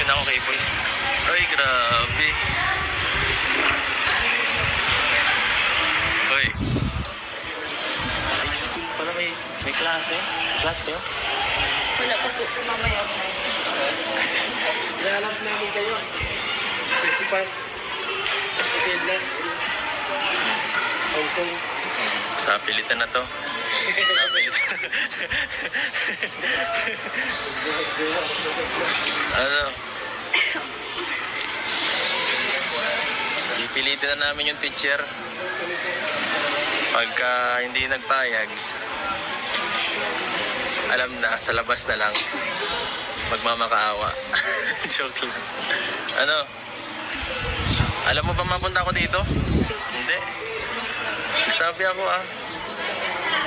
din ako kay boys. Ay, grabe. Hoy. High school pala may klase. Klase kayo? Wala pa po mamaya. Ilalap namin kayo. Principal. Presidla. Hong Kong. Sa pilitan na to. Sa pilitan. Ano? Pipilitin na namin yung teacher. Pagka hindi nagpayag, alam na, sa labas na lang. Magmamakaawa. Joke lang. Ano? Alam mo ba mapunta ako dito? Hindi. Sabi ako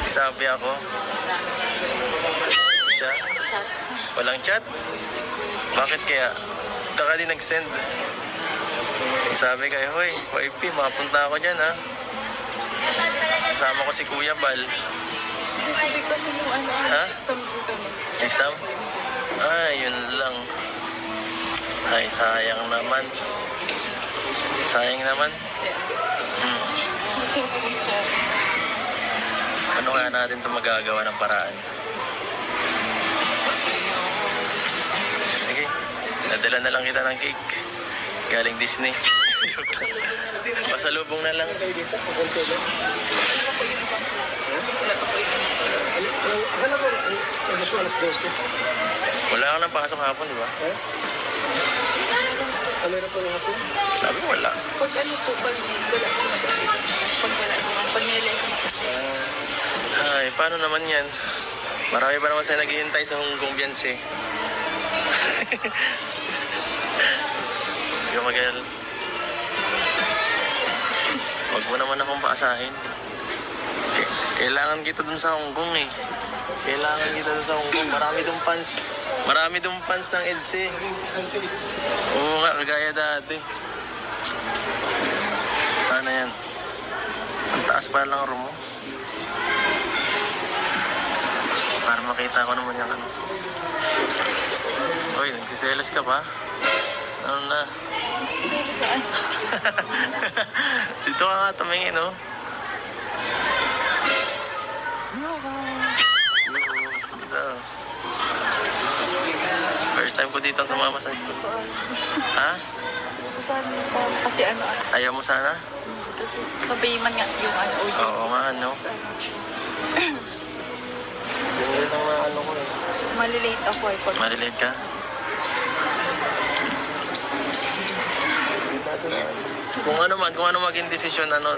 Sabi ako. Siya? Walang chat? Bakit kaya? Taka din nag-send. Sabi kayo, hoy, YP, makapunta ako dyan ha. Kasama ko si Kuya Bal. Sabi kasi yung Ha? exam po kami. Exam? Yun lang. Ay, sayang naman. Sayang naman. Kasi po sa Ano kaya natin ito magagawa ng paraan? Sige, nadala na lang kita ng cake. Galing Disney. Pasalubong na lang. Akala ko, alas 12. Wala ka nang pasok hapon, di ba? Meron po nga po. Sabi ko wala. pag ano po, pag wala sila. Pag wala naman, pag nilay. Ay, paano naman yan? Marami pa naman sa'yo naghihintay sa Hong Kong Bianse. Hindi ka mag-alala. Huwag mo naman akong paasahin. Kailangan kita dun sa Hong Kong eh. Kailangan kita dun sa Hong Kong. Marami dong fans. Marami dong fans ng EDSA. Oo nga, kagaya dati. Ano yan? Ang taas pa lang room mo. Para makita ko naman yung ano. Uy, nagsiselos ka pa? Ano na? Dito ka nga tumingin, oh. Dito. First time ko dito sumama sa school. Ha? Kasi ano, Ayaw mo sana? kasi sabihin man nga yung ano, Oo nga, ano? Yung rin ang ano ko eh. malilate ako eh. Pag Malilate ka? Kung ano maging desisyon, ano,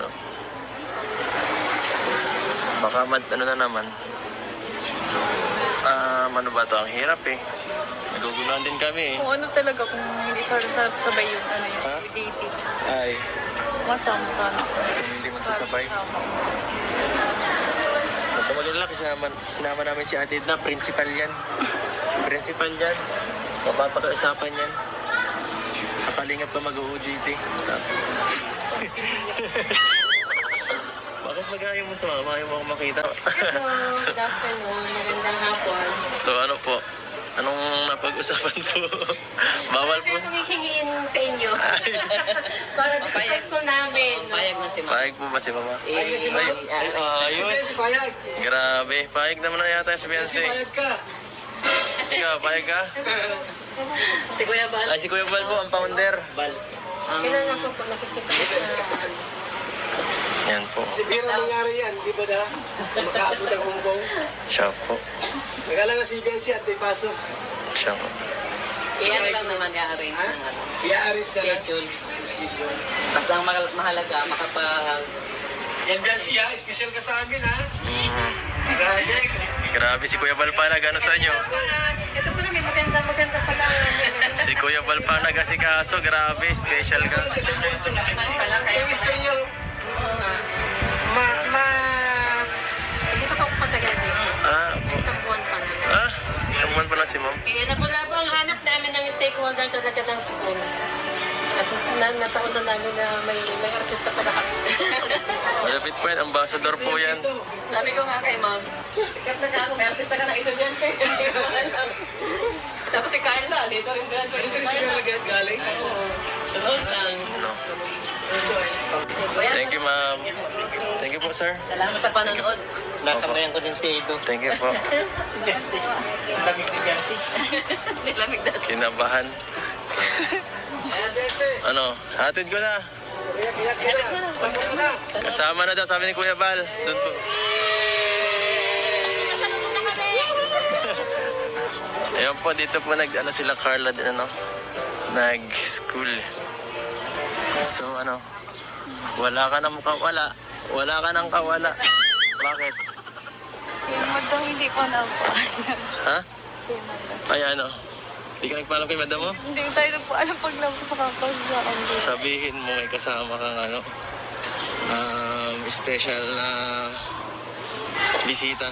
baka ano na naman. Ano ba to? Ang hirap eh. Naguguluhan din kami eh. kung ano talaga, kung hindi sabay yung ano yung Ha? dating. Ay, Masama ka na. kung hindi magsasabay. Huwag ka mag-alala kasi sinama namin si Ate Edna, principal yan. Principal yan. Mapapag-usapan yan. Sa kalingap ka mag-OJT. Bakit mag-ayaw mo sa mama? Ayaw mo akong makita. Hello, good afternoon. Magandang hapon. So ano po? Anong napag-usapan po? Bawal po. Ano itong hihingiin sa inyo? Para discuss ko namin. Payag na si Ma'am. Pahig po ba si mama? Payag si Ma'am. Ayos. Si Payag. Grabe. Pahig naman na yata si Si Beyonce. Payag ka. Ikaw, pahig ka? Si Kuya Bal. Ay, si Kuya Bal po, ang founder. Kailan ako po nakikita ko sa Yan po. Si Bira nangyari yan, di ba na? Makaabot ang Hong Kong. Siya po. Nagala nga si Bensi at may pasok. Siya po. Kaya lang naman i-arrange ng ano, I-aaris na lang. schedule. Schedule. Basta ang mahalaga, makapag... Yan Bensi ha, special ka sa amin ha. Mhm. Grabe. Grabe si Kuya Bal pa nag-ano sa inyo. ito po na may maganda pala. Si Kuya Bal pa nag-asikaso. Grabe, special ka. Kaya gusto nyo, Hindi pa ako patagal din. May isang buwan pa na. Isang buwan pa na si Ma'am. Kaya na po ang hanap namin ng stakeholder talaga ng school. At nataon na namin na may artista pala kami. Malapit po yan, ambassador po yan. Sabi ko nga kay Ma'am, sikat na ka ako, may artista ka ng estudyante. Tapos si Carla, dito rin graduate si Kasi Carla. sila galing. Rosang. No. Thank you, ma'am. Thank you po, sir. Salamat sa panonood. Nasabayan ko din si Edo. Thank you po. Lamig ni Gansi. Nilamig na. Kinabahan. Ano, hatid ko na. Kaya na. Saan ka na? Kasama na daw, sabi ni Kuya Bal. Doon po. Ayun po, dito po ano sila Carla din ano, nag-school. So ano, wala ka nang kawala. Wala ka nang kawala. Bakit? Yung madam hindi ko na po. Ha? Ay ano, di ka nagpaalam kay madam mo? Hindi tayo na po alam pag lang sa kakapagdaan. Sabihin mo may kasama kang ano, special na bisita.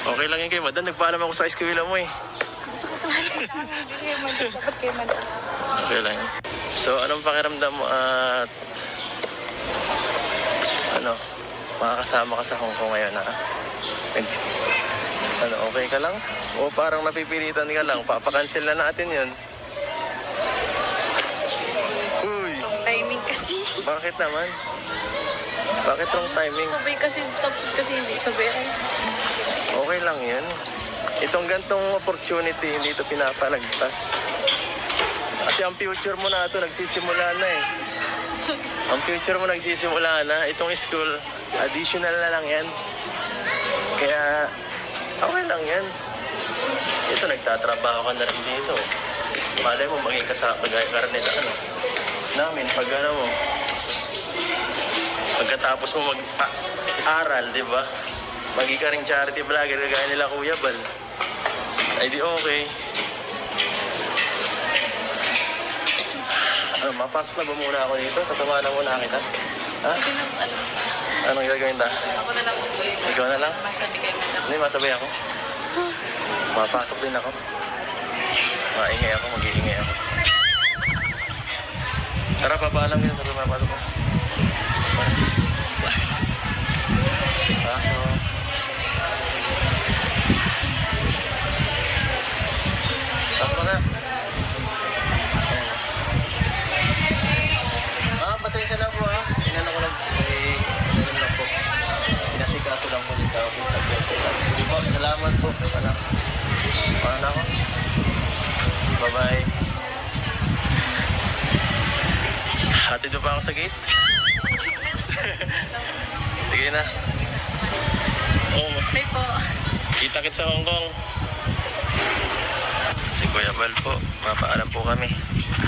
Okay lang yun kay madam, nagpaalam ako sa eskwela mo eh. Gusto ko klase lang. Hindi kayo madam. Dapat kayo madam. Okay lang yun. So anong pakiramdam mo at ano, makakasama ka sa Hong Kong ngayon ha? Ano, okay ka lang? O parang napipilitan ka lang, papakancel na natin yun. Uy, Timing kasi. bakit naman? Bakit wrong timing? Sabay kasi, tapos kasi hindi sabay. Okay lang yan. Itong gantong opportunity, hindi ito pinapalagpas. Kasi ang future mo na ito, nagsisimula na eh. Ang future mo nagsisimula na. Itong school, additional na lang yan. Kaya, okay lang yan. Ito, nagtatrabaho ka na rin dito. Malay mo, maging kagaya ka rin nila, ano. Namin, pag ano mo, pagkatapos mo mag-aral, di ba? Maging ka rin charity vlogger, kagaya nila Kuya Bal. Ay di okay. Ano, mapasok na ba muna ako dito? Tatawanan muna kita. Ha? Sige na, alam. Anong gagawin ta? Ako na lang po. Ikaw na lang? Masabi kayo madam. Hindi, masabay ako. Mapasok din ako. Maingay ako, mag-iingay ako. Tara, papaalam yun. Tara, mapasok ko. Pasok. Pasok na. Pasensya na po ha. Inano ko lang. Inano lang po. Inasikaso lang po din sa office ng principal. Sige po, salamat po. Anak. Paano na ako? Bye-bye. Hatid mo pa ako sa gate? Sige na. Oh, May po. kita-kit sa Hong Kong. Si Kuya Bal po. Mapaalam po kami. Hindi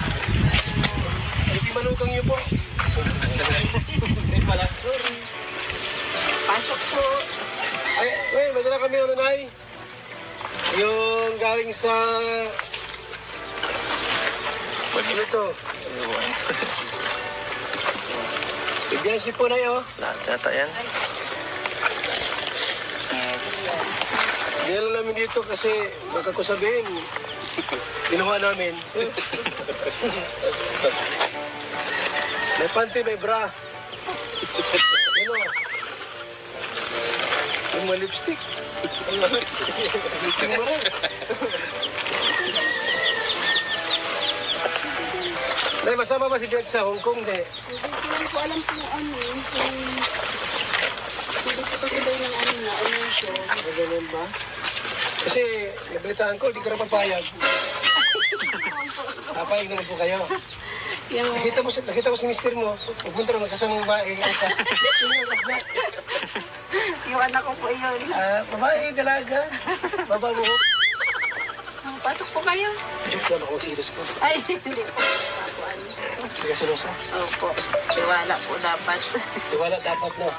malugang niyo po. Hindi pala. Pasok po. Ay, well, madala kami ano nay. Yung galing sa... Ano to? Ibiyansi po na yun. Lahat yata yan. Dinala namin dito kasi baka ko sabihin, ginawa namin. May panty, may bra. Ano? Yung mga lipstick. Lipstick mo rin. Nay, masama ba si George sa Hong Kong? Hindi. Hindi ko alam kung ano. Hindi ko kasi daw ng ano na. Ano yung show. Ganun ba? Kasi nabalitaan ko, di ko na papayag. Papayag naman po kayo. Yung Nakita ko si mister mo, pupunta na magkasamang babae. yung anak ko po yun. Babae, dalaga. Baba mo. Pasok po kayo. Joke lang ako serious ko. Ay, hindi po. Hindi ka seryoso. Opo. Tiwala po dapat. Tiwala dapat no.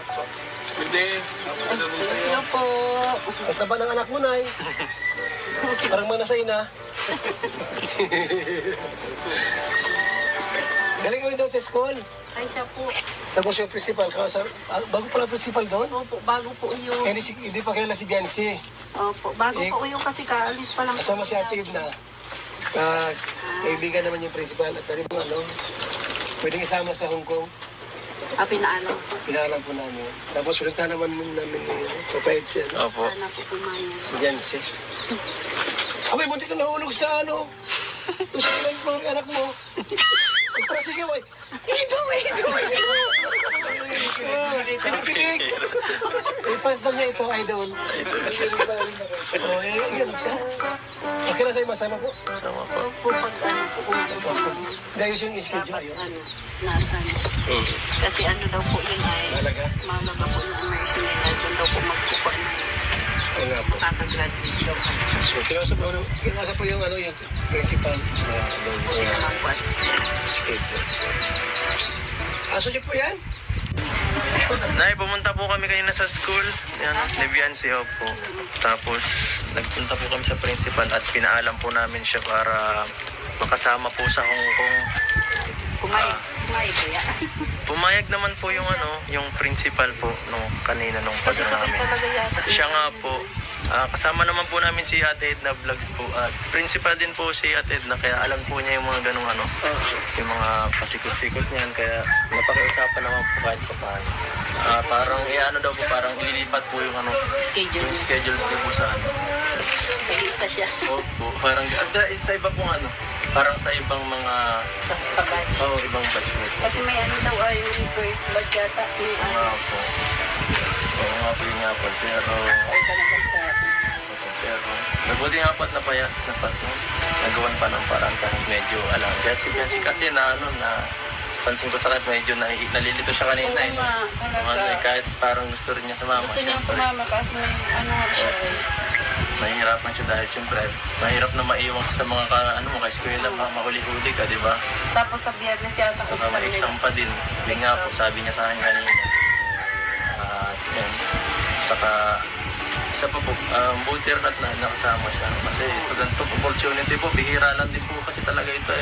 Hello po. Ang taba ng anak mo, Nay. Parang manasay na. Galing kami doon sa school. Ay, siya po. Tapos yung principal, bago pala principal doon. Opo, bago po yung... Hindi pa kilala si Biancy. Opo, bago po yung kasi kaalis pa lang. Kasama si Ate Ibna. Kaibigan naman yung principal at tari mo ano. Pwedeng isama sa Hong Kong. Pinaalam po. Pinaalam po namin. Tapos ulit naman namin sa Paid siya. Opo. Sana po pumayag. Si Biancy. Abay, muntik na nahulog sa ano. Kung sa silang mga anak mo. Nagprasigaw ay, Ido! Pinipilig. I-pass na niya ito, idol. Oh, yun siya. Okay na sa'yo, masama po. Sama po. Po pag ano po kung Dahil yung schedule dapat ayun. ano, nasa Kasi ano daw po yun ay, Talaga? malaga po yung immersion nila. Doon daw po magpupo na Oo nga po. kakagraduate siya. So, kinasa po yung, ano, yung principal na Buti naman po at schedule. Aso niyo po yan? Nay, pumunta po kami kanina sa school. Yan, ni Viancy po. Tapos, nagpunta po kami sa principal at pinaalam po namin siya para makasama po sa Hong Kong. kumain kaya. Pumayag naman po yung yung principal po kanina nung Kasi pagka sakit namin. talaga yata. Siya nga po. Kasama naman po namin si Ate Edna Vlogs po at principal din po si Ate Edna kaya alam po niya yung mga ganung yung mga pasikot-sikot niyan kaya napakiusapan naman po kahit pa paano. Parang daw po parang ililipat po yung Schedule. yung schedule niya po sa Isa siya. Opo, parang sa iba pong parang sa ibang mga ibang batchmate. Kasi may ano daw ay reverse batch yata. Yung Oo nga po. Oo nga po yun nga po. Pero iba na bansa. mabuti nga po at napayas na pat nagawan pa ng parang kahit medyo Betsy kasi na pansin ko sa kahit medyo nalilito siya kanina Oo nga, talaga. kahit parang gusto rin niya sumama. Gusto niyang Siyempre, sumama kasi may ano nga siya. mahirapan siya dahil siyempre mahirap na maiwan ka sa mga ka-eskwela mahuli-huli ka, di ba? Tapos sa biyernes yata Saka may exam pa din. Yun nga po, sabi niya sa akin kanina. Yan. Saka, isa pa po, buti rin at nakasama siya. Kasi ito ganitong opportunity po, bihira lang din po kasi talaga ito.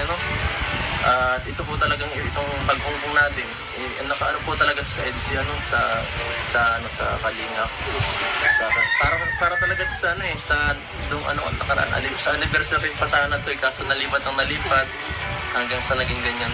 At ito po talagang itong pag-ungkong natin. Nakaano po talaga sa EDC, sa Kalingap. Para talaga sa nakaraan. Sa anniversary pa sana ito, kaso nalipat hanggang sa naging ganyan.